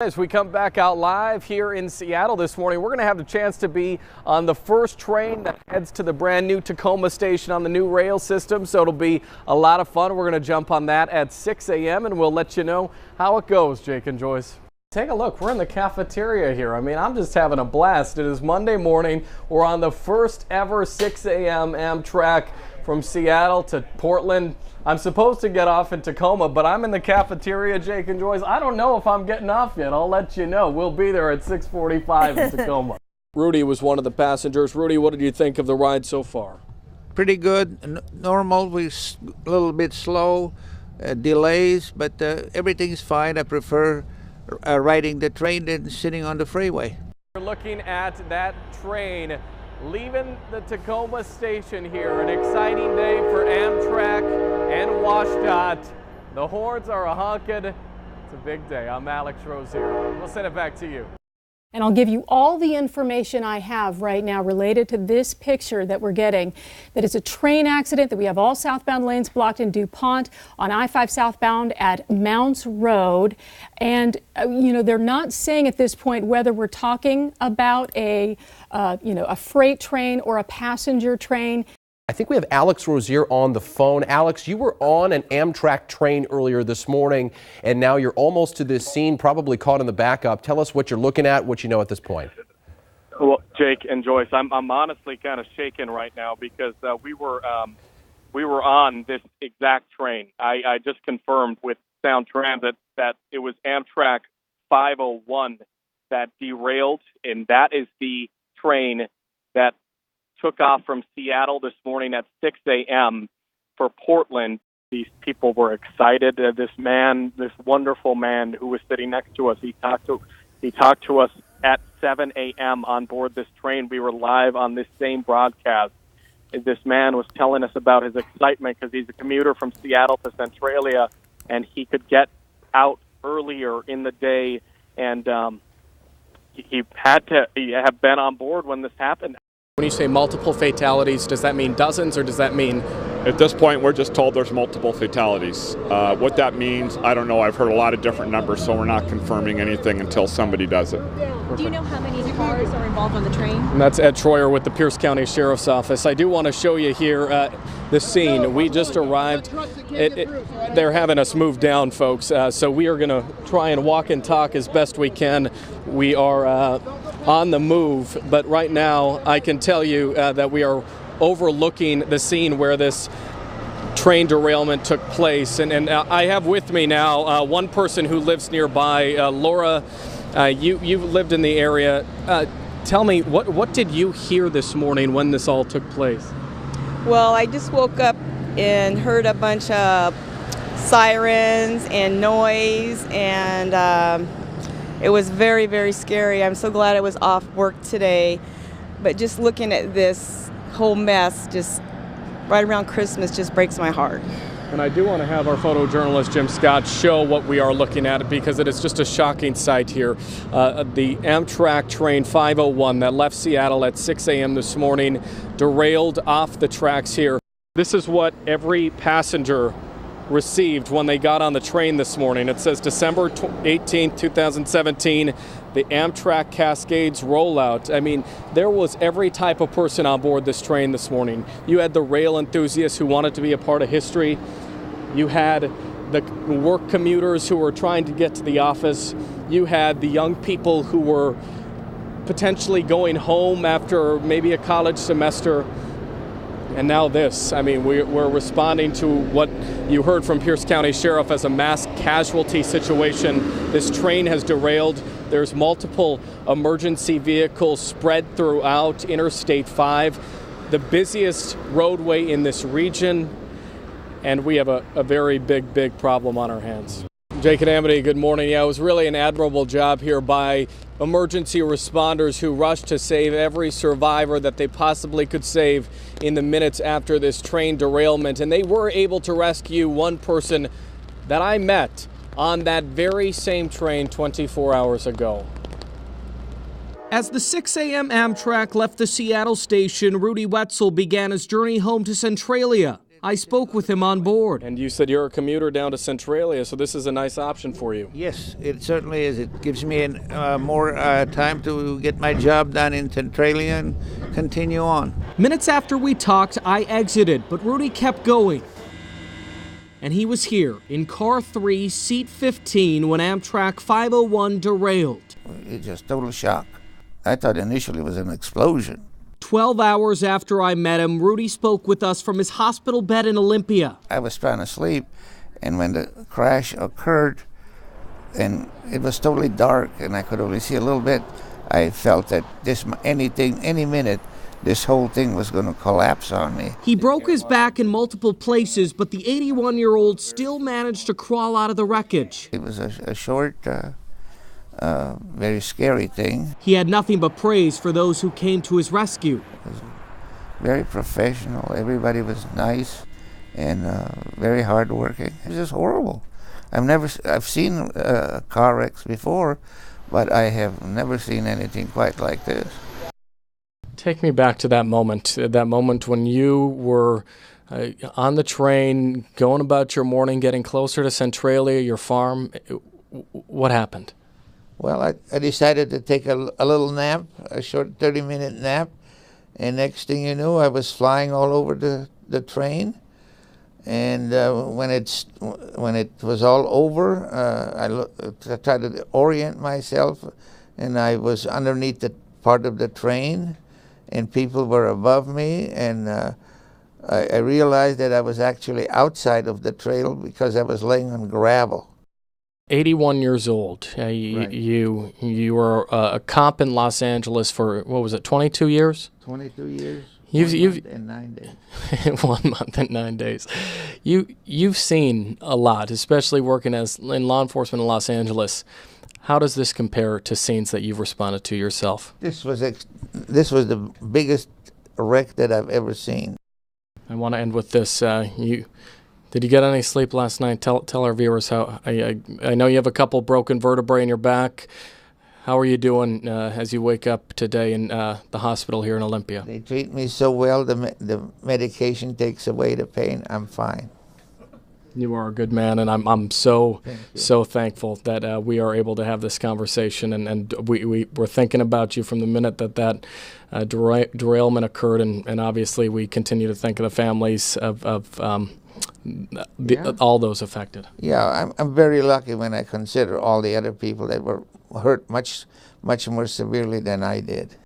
As we come back out live here in Seattle this morning, we're going to have the chance to be on the first train that heads to the brand new Tacoma station on the new rail system. So it'll be a lot of fun. We're going to jump on that at 6 a.m. and we'll let you know how it goes, Jake and Joyce. Take a look. We're in the cafeteria here. I mean, I'm just having a blast. It is Monday morning. We're on the first ever 6 a.m. Amtrak from Seattle to Portland. I'm supposed to get off in Tacoma, but I'm in the cafeteria, Jake and Joyce. I don't know if I'm getting off yet. I'll let you know. We'll be there at 6:45 in Tacoma. Rudy was one of the passengers. Rudy, what did you think of the ride so far? Pretty good. Normal. We're a little bit slow, delays, but everything's fine. I prefer riding the train than sitting on the freeway. We're looking at that train leaving the Tacoma station here. An exciting day for Amtrak and WashDOT. The horns are honking. It's a big day. I'm Alex Rozier. We'll send it back to you. And I'll give you all the information I have right now related to this picture that we're getting. That it's a train accident, that we have all southbound lanes blocked in DuPont on I-5 southbound at Mounts Road. And, they're not saying at this point whether we're talking about a freight train or a passenger train. I think we have Alex Rozier on the phone. Alex, you were on an Amtrak train earlier this morning, and now you're almost to this scene, probably caught in the backup. Tell us what you're looking at, what you know at this point. Well, Jake and Joyce, I'm honestly kind of shaken right now because we were on this exact train. I just confirmed with Sound Transit that it was Amtrak 501 that derailed, and that is the train that took off from Seattle this morning at 6 a.m. for Portland. These people were excited. This wonderful man who was sitting next to us, he talked to us at 7 a.m. on board this train. We were live on this same broadcast. This man was telling us about his excitement because he's a commuter from Seattle to Centralia, and he could get out earlier in the day, and he had to have been on board when this happened. When you say multiple fatalities, does that mean dozens or does that mean? At this point, we're just told there's multiple fatalities. What that means, I don't know. I've heard a lot of different numbers, so we're not confirming anything until somebody does it. Do you know how many cars are involved on the train? And that's Ed Troyer with the Pierce County Sheriff's Office. I do want to show you here the scene. We just arrived. They're having us move down, folks, so we are going to try and walk and talk as best we can. We are on the move, but right now I can tell you that we are overlooking the scene where this train derailment took place. And I have with me now one person who lives nearby. Laura, you lived in the area. Tell me, what did you hear this morning when this all took place? Well, I just woke up and heard a bunch of sirens and noise, and it was very, very scary. I'm so glad I was off work today. But just looking at this whole mess, just right around Christmas, just breaks my heart. And I do want to have our photojournalist Jim Scott show what we are looking at, because it is just a shocking sight here. The Amtrak train 501 that left Seattle at 6 a.m. this morning derailed off the tracks here. This is what every passenger received when they got on the train this morning. It says December 18, 2017, the Amtrak Cascades rollout. I mean, there was every type of person on board this train this morning. You had the rail enthusiasts who wanted to be a part of history. You had the work commuters who were trying to get to the office. You had the young people who were potentially going home after maybe a college semester. And now this. I mean, we're responding to what you heard from Pierce County Sheriff as a mass casualty situation. This train has derailed. There's multiple emergency vehicles spread throughout Interstate 5, the busiest roadway in this region, and we have a very big problem on our hands. Jake and Amity, good morning. Yeah, it was really an admirable job here by emergency responders who rushed to save every survivor that they possibly could save in the minutes after this train derailment. And they were able to rescue one person that I met on that very same train 24 hours ago. As the 6 a.m. Amtrak left the Seattle station, Rudy Wetzel began his journey home to Centralia. I spoke with him on board. And you said you're a commuter down to Centralia, so this is a nice option for you. Yes, it certainly is. It gives me more time to get my job done in Centralia and continue on. Minutes after we talked, I exited, but Rudy kept going. And he was here in car 3, seat 15, when Amtrak 501 derailed. It's just total shock. I thought initially it was an explosion. 12 hours after I met him, Rudy spoke with us from his hospital bed in Olympia. I was trying to sleep, and when the crash occurred, and it was totally dark, and I could only see a little bit, I felt that any minute, this whole thing was going to collapse on me. He broke his back in multiple places, but the 81-year-old still managed to crawl out of the wreckage. It was a short, very scary thing. He had nothing but praise for those who came to his rescue. It was very professional. Everybody was nice and very hardworking. It was just horrible. I've seen car wrecks before, but I have never seen anything quite like this. Take me back to that moment when you were on the train, going about your morning, getting closer to Centralia, your farm. What happened? Well, I decided to take a little nap, a short 30-minute nap, and next thing you knew, I was flying all over the train. And when it was all over, I tried to orient myself, and I was underneath the part of the train, and people were above me, and I realized that I was actually outside of the trail because I was laying on gravel. 81 years old. Right. You were a cop in Los Angeles for, what was it, 22 years? 22 years. You've 1 month and 9 days. 1 month and 9 days. You've seen a lot, especially working in law enforcement in Los Angeles. How does this compare to scenes that you've responded to yourself? This was the biggest wreck that I've ever seen. I want to end with this. Did you get any sleep last night? Tell our viewers how. I know you have a couple broken vertebrae in your back. How are you doing as you wake up today in the hospital here in Olympia? They treat me so well. The medication takes away the pain. I'm fine. You are a good man, and I'm so thankful that we are able to have this conversation. And we were thinking about you from the minute that derailment occurred, and obviously we continue to think of the families of all those affected. Yeah, I'm very lucky when I consider all the other people that were hurt much more severely than I did.